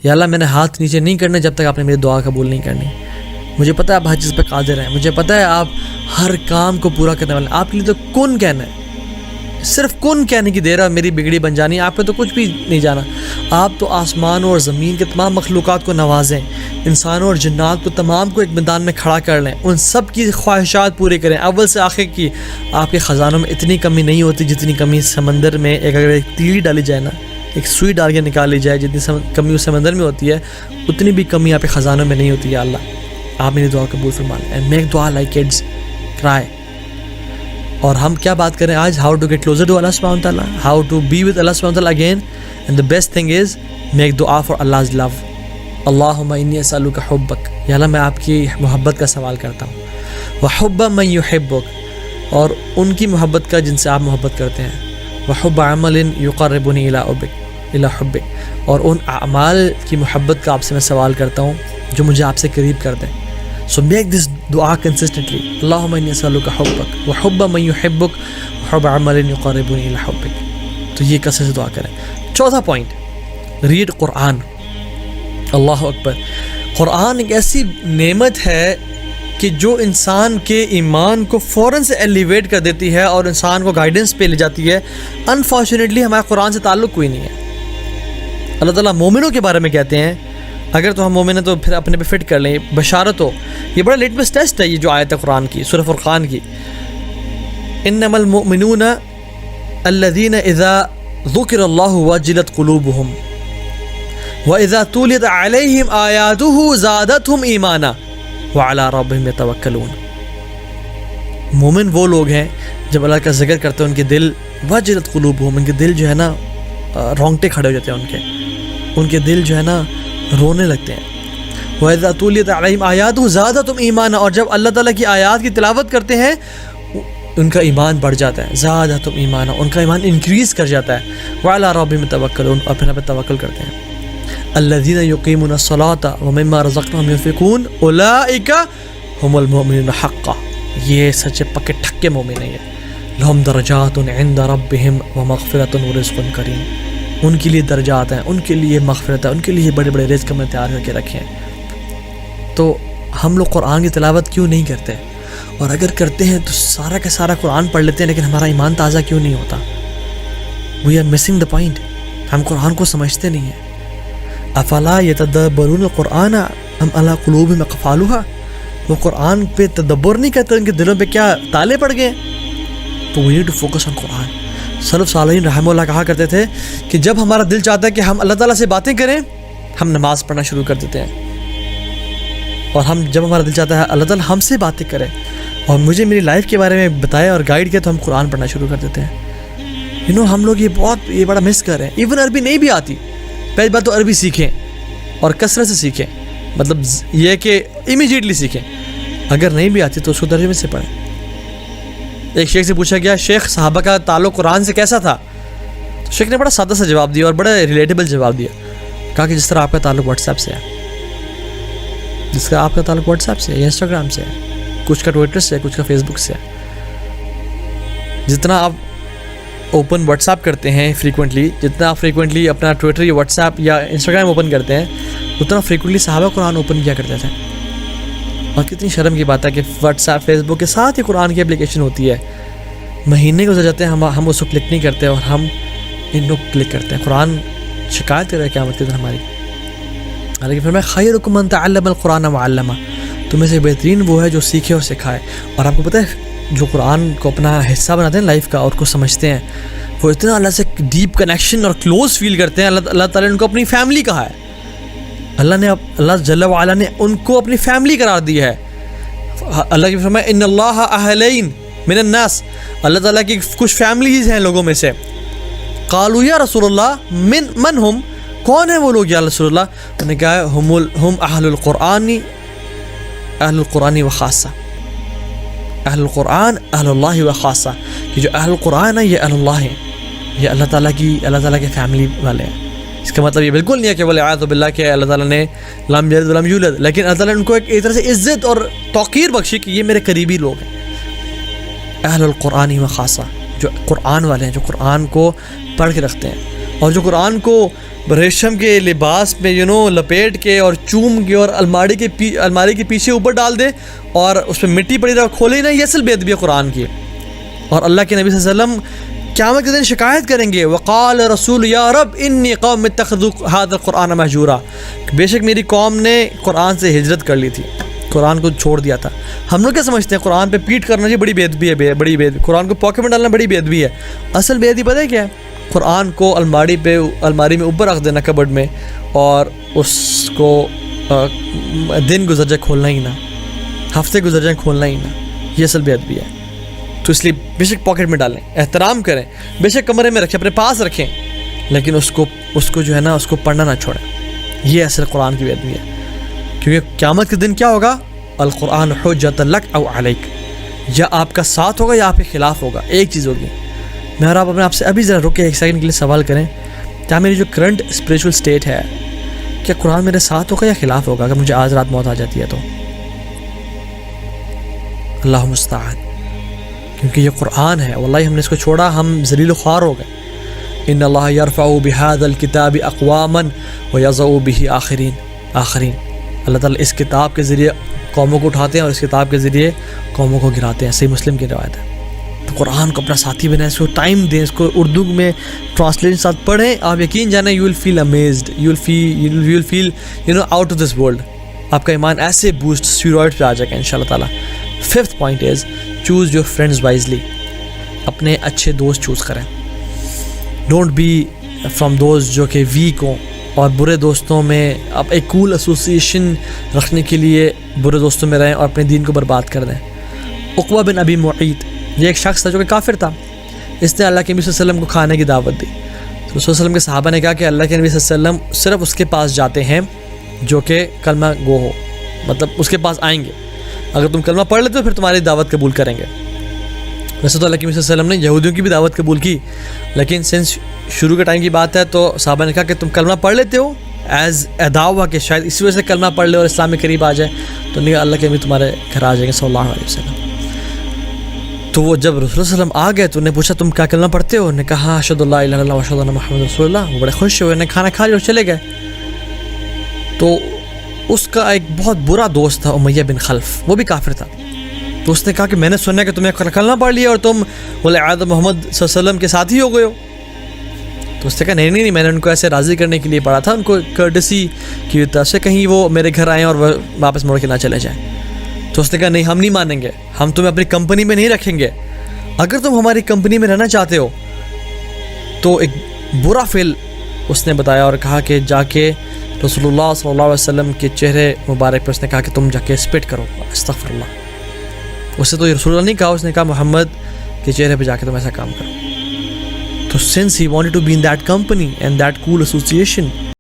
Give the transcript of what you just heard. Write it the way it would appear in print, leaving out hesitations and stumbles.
یا اللہ میں نے ہاتھ نیچے نہیں کرنے جب تک آپ نے میری دعا قبول نہیں کرنی. مجھے پتہ ہے آپ ہر چیز پہ قادر ہیں, مجھے پتہ ہے آپ ہر کام کو پورا کرنے والے ہیں. آپ کے لیے تو کن کہنا ہے, صرف کن کہنے کی دیر ہے, میری بگڑی بن جانی. آپ پہ تو کچھ بھی نہیں جانا. آپ تو آسمان اور زمین کے تمام مخلوقات کو نوازیں, انسانوں اور جنات کو تمام کو ایک میدان میں کھڑا کر لیں, ان سب کی خواہشات پورے کریں اول سے آخر کی. آپ کے خزانوں میں اتنی کمی نہیں ہوتی جتنی کمی سمندر میں اگر ایک تیلی ڈالی جائے نا, ایک سوئی ڈال کے نکال لی جائے, جتنی کمی اس سمندر میں ہوتی ہے اتنی بھی کمی آپ کے خزانوں میں نہیں ہوتی. یا اللہ آپ میری دعا قبول فرما لیں. اینڈ میک دعا لائک کڈز کرائے. اور ہم کیا بات کریں آج, how to get closer to Allah سبحانہ و تعالیٰ, how to be with Allah سبحانہ و تعالیٰ again. And the best thing is make دعا فار اللہز لو. اللہم انی اسألک حبک, یا اللہ میں آپ کی محبت کا سوال کرتا ہوں. وحب من یحبک, اور ان کی محبت کا جن سے آپ محبت کرتے ہیں. وحب عمل یقربنی الی حبک, اور ان اعمال کی محبت کا آپ سے میں سوال کرتا ہوں جو مجھے آپ سے قریب کر دیں. So make this dua consistently. اللهم إني أسألك حبك وحب من يحبك وحب عمل يقربني إلى حبك. تو یہ کثرت سے دعا کریں. چوتھا پوائنٹ, ریڈ قرآن. اللہ اکبر. قرآن ایک ایسی نعمت ہے کہ جو انسان کے ایمان کو فوراً سے ایلیویٹ کر دیتی ہے اور انسان کو گائیڈنس پہ لے جاتی ہے. انفارچونیٹلی ہمارا قرآن سے تعلق کوئی نہیں ہے. اللہ تعالیٰ مومنوں کے بارے میں کہتے ہیں, اگر تو ہم مومن ہیں تو پھر اپنے پہ فٹ کر لیں, بشارت ہو. یہ بڑا لیٹمس ٹیسٹ ہے یہ جو آیت ہے قرآن کی, سورہ فرقان کی. انما المؤمنون الذين اذا ذکر اللہ وجلت قلوبهم واذا تليت عليهم آیاته زادتهم ایمانا وعلى ربهم يتوکلون. مومن وہ لوگ ہیں جب اللہ کا ذکر کرتے ہیں ان کے دل وجلت قلوبهم, ان کے دل جو ہے نا رونگٹے کھڑے ہو جاتے ہیں, ان کے دل جو ہے نا رونے لگتے ہیں. وَإِذَا تُلِيَتْ عَلَيْهِمْ آیَاتُهُ زَادَتْهُمْ ایمانا, اور جب اللہ تعالیٰ کی آیات کی تلاوت کرتے ہیں ان کا ایمان بڑھ جاتا ہے. زَادَتْهُمْ ایمانا, ان کا ایمان انکریز کر جاتا ہے. وَعَلَىٰ رَبِّهِمْ يَتَوَکَّلُونَ, اور پھر توکل کرتے ہیں. الَّذِينَ يُقِيمُونَ الصَّلَاةَ وَمِمَّا رَزَقْنَاهُمْ يُنْفِقُونَ أُولَٰئِكَ هُمُ الْمُؤْمِنُونَ حَقًّا. یہ سچے پکے ٹھکے مومن ہیں. لَهُمْ دَرَجَاتٌ عِندَ رَبِّهِمْ وَمَغْفِرَةٌ وَرِزْقٌ کَرِيمٌ. ان کے لیے درجات ہیں, ان کے لیے مغفرت ہے, ان کے لیے بڑے بڑے رزق ہم نے تیار کر کے رکھے ہیں. تو ہم لوگ قرآن کی تلاوت کیوں نہیں کرتے, اور اگر کرتے ہیں تو سارا کا سارا قرآن پڑھ لیتے ہیں لیکن ہمارا ایمان تازہ کیوں نہیں ہوتا؟ We are missing the point. ہم قرآن کو سمجھتے نہیں ہیں. افلا یتدبرون القرآن ام علی قلوب اقفالها, وہ قرآن پہ تدبر نہیں کرتے, ان کے دلوں پہ کیا تالے پڑ گئے؟ تو we need to focus on Quran. سلف صالحین رحمہ اللہ کہا کرتے تھے کہ جب ہمارا دل چاہتا ہے کہ ہم اللہ تعالیٰ سے باتیں کریں, ہم نماز پڑھنا شروع کر دیتے ہیں. اور ہم جب ہمارا دل چاہتا ہے اللہ تعالیٰ ہم سے باتیں کرے اور مجھے میری لائف کے بارے میں بتائے اور گائیڈ کیا, تو ہم قرآن پڑھنا شروع کر دیتے ہیں. ہم لوگ یہ بڑا مس کر رہے ہیں. ایون عربی نہیں بھی آتی, پہلی بات تو عربی سیکھیں اور کثرت سے سیکھیں, مطلب یہ کہ امیجیٹلی سیکھیں. اگر نہیں بھی آتی تو اس کو ترجمے سے پڑھیں. ایک شیخ سے پوچھا گیا شیخ صحابہ کا تعلق قرآن سے کیسا تھا؟ تو شیخ نے بڑا سادہ سا جواب دیا اور بڑا ریلیٹیبل جواب دیا. کہا کہ جس طرح آپ کا تعلق واٹس ایپ سے ہے, جس کا آپ کا تعلق واٹس ایپ سے ہے یا انسٹاگرام سے ہے, کچھ کا ٹویٹر سے ہے, کچھ کا فیس بک سے ہے. جتنا آپ اوپن واٹس ایپ کرتے ہیں فریکوینٹلی, جتنا آپ فریکوینٹلی اپنا ٹویٹر یا واٹس ایپ یا انسٹاگرام اوپن کرتے ہیں, اتنا فریکوینٹلی صحابہ قرآن اوپن کیا کرتے تھے. اور کتنی شرم کی بات ہے کہ واٹس ایپ فیس بک کے ساتھ ہی قرآن کی اپلیکیشن ہوتی ہے. مہینے گزر جاتے ہیں, ہم اس کو کلک نہیں کرتے اور ہم ان کو کلک کرتے ہیں. قرآن شکایت کر رہا ہے قیامت کے دن ہماری. حالانکہ فرمایا خیرکم من تعلم القرآن وعلمہ, تمہیں سے بہترین وہ ہے جو سیکھے اور سکھائے. اور آپ کو پتہ ہے جو قرآن کو اپنا حصہ بناتے ہیں لائف کا اور کو سمجھتے ہیں, وہ اتنا اللہ سے ڈیپ کنیکشن اور کلوز فیل کرتے ہیں. اللہ تعالیٰ نے ان کو اپنی فیملی کہا ہے. اللہ جل وعلا نے ان کو اپنی فیملی قرار دی ہے. اللہ کی فرمایا ان اللہ اہلین من الناس, اللہ تعالیٰ کی کچھ فیملیز ہیں لوگوں میں سے. قالوا یا رسول اللہ من ہم, کون ہے وہ لوگ یا رسول اللہ؟ انہوں نے کہا ہم اہل القرآن و خاصہ, اہل القرآن اہل اللہ و خاصہ, کہ جو اہل القرآن ہے یہ اہل اللہ ہیں, یہ اللہ تعالیٰ کے فیملی والے ہیں. اس کا مطلب یہ بالکل نہیں ہے کہ والعیاذ باللہ کہ اللہ تعالیٰ نے لم یلد ولم یولد, لیکن اللہ تعالیٰ نے ان کو ایک طرح سے عزت اور توقیر بخشی کہ یہ میرے قریبی لوگ ہیں. اہل القرآن و خاصہ, جو قرآن والے ہیں, جو قرآن کو پڑھ کے رکھتے ہیں اور جو قرآن کو ریشم کے لباس میں لپیٹ کے اور چوم کے اور الماری کے پیچھے اوپر ڈال دے اور اس پہ مٹی پڑی رہے کھولے نا، یہ اصل بے ادبی ہے قرآن کی. اور اللہ کے نبی صلی اللہ علیہ وسلم قیامت کے دن شکایت کریں گے، وقال رسول یا رب انی قوم اتخذوا هذا القرآن مہجورا، بے شک میری قوم نے قرآن سے ہجرت کر لی تھی، قرآن کو چھوڑ دیا تھا. ہم لوگ کیا سمجھتے ہیں قرآن پہ پیٹ کرنا چاہیے، بڑی بے ادبی ہے، بڑی بے ادبی، قرآن کو پاکٹ میں ڈالنا بڑی بے ادبی ہے. اصل بے ادبی پتہ ہے کیا ہے؟ قرآن کو الماری میں اوپر رکھ دینا کبڈ میں، اور اس کو دن گزر جائے کھولنا ہی نہ، ہفتے گزر جائیں کھولنا ہی نہ، یہ اصل بے ادبی ہے. تو اس لیے بے شک پاکٹ میں ڈالیں، احترام کریں، بے شک کمرے میں رکھیں، اپنے پاس رکھیں، لیکن اس کو جو ہے نا اس کو پڑھنا نہ چھوڑیں. یہ اصل قرآن کی بے ادبی ہے. کیونکہ قیامت کے دن کیا ہوگا؟ القرآن حجۃ لک او علیک، یا آپ کا ساتھ ہوگا یا آپ کے خلاف ہوگا، ایک چیز ہوگی. میں اور آپ سے ابھی ذرا رکے ایک سیکنڈ کے لیے سوال کریں، کیا میری جو کرنٹ اسپریچول اسٹیٹ ہے، کیا قرآن میرے ساتھ ہوگا یا خلاف ہوگا اگر مجھے آج رات موت آ جاتی ہے تو؟ اللہ مستعان. کیونکہ یہ قرآن ہے، واللہ ہم نے اس کو چھوڑا ہم ذلیل و خوار ہو گئے. ان اللہ یرفع بہذا الکتاب اقواما ویضع بہ آخرین. اللہ تعالیٰ اس کتاب کے ذریعے قوموں کو اٹھاتے ہیں اور اس کتاب کے ذریعے قوموں کو گراتے ہیں. صحیح مسلم کی روایت ہے. تو قرآن کو اپنا ساتھی بنائیں، اس کو ٹائم دیں، اس کو اردو میں ٹرانسلیشن ساتھ پڑھیں. آپ یقین جانیں you will feel amazed, you will fell out of this world. آپ کا ایمان ایسے بوسٹ اسٹیرائڈ پہ آ جائے گا ان شاء اللہ تعالیٰ. 5th point is choose your friends wisely. اپنے اچھے دوست چوز کریں. ڈونٹ بی فرام دوز جو کہ ویک ہوں، اور برے دوستوں میں آپ ایک کول ایسوسیشن رکھنے کے لیے برے دوستوں میں رہیں اور اپنے دین کو برباد کر دیں. عقبہ بن ابی معیط، یہ ایک شخص تھا جو کہ کافر تھا. اس نے اللہ کے نبی صلی اللہ علیہ وسلم کو کھانے کی دعوت دی. تو رسول صلی اللہ علیہ وسلم کے صحابہ نے کہا کہ اللہ کے نبی صلی اللہ علیہ وسلم صرف اس کے پاس جاتے ہیں جو کہ کلمہ گو ہو، مطلب اس کے پاس آئیں گے، اگر تم کلمہ پڑھ لیتے ہو پھر تمہاری دعوت قبول کریں گے. ویسے تو اللہ کے نبی صلی اللہ علیہ وسلم نے یہودیوں کی بھی دعوت قبول کی، لیکن سنس شروع کے ٹائم کی بات ہے تو صحابہ نے کہا کہ تم کلمہ پڑھ لیتے ہو ایز دعویٰ کہ شاید اسی وجہ سے کلمہ پڑھ لے اور اسلام میں قریب آ جائے. تو نہیں، اللہ کے نبی تمہارے گھر آ جائیں گے صلی اللہ علیہ وسلم. تو وہ جب رسول اللہ صلی اللہ علیہ وسلم آ گئے تو انہیں پوچھا تم کیا کلمہ پڑھتے ہو؟ انہوں نے کہا اشہد اللہ الہ الا اللہ واشہد ان محمد رسول اللہ. وہ بڑے خوش ہوئے، انہیں کھانا کھا لیا اور چلے گئے. تو اس کا ایک بہت برا دوست تھا امیہ بن خلف، وہ بھی کافر تھا. تو اس نے کہا کہ میں نے سنا کہ تمہیں کلمہ پڑھ لیا اور تم ولعاد محمد صلی اللہ علیہ وسلم کے ساتھی ہو گئے ہو. تو اس نے کہا نہیں، میں نے ان کو ایسے راضی کرنے کے لیے پڑھا تھا، ان کو کرٹسی کی طرف سے کہیں وہ میرے گھر آئیں اور واپس مڑ کے نہ چلے جائیں. تو اس نے کہا نہیں، ہم نہیں مانیں گے، ہم تمہیں اپنی کمپنی میں نہیں رکھیں گے. اگر تم ہماری کمپنی میں رہنا چاہتے ہو تو ایک برا فعل اس نے بتایا اور کہا کہ جا کے رسول اللہ صلی اللہ علیہ وسلم کے چہرے مبارک پر اس نے کہا کہ تم جا کے اسپٹ کرو، استغفر اللہ. اسے تو یہ رسول اللہ نہیں کہا، اس نے کہا محمد کے چہرے پہ جا کے تم ایسا کام کرو. تو since he wanted to be in that company and that cool association,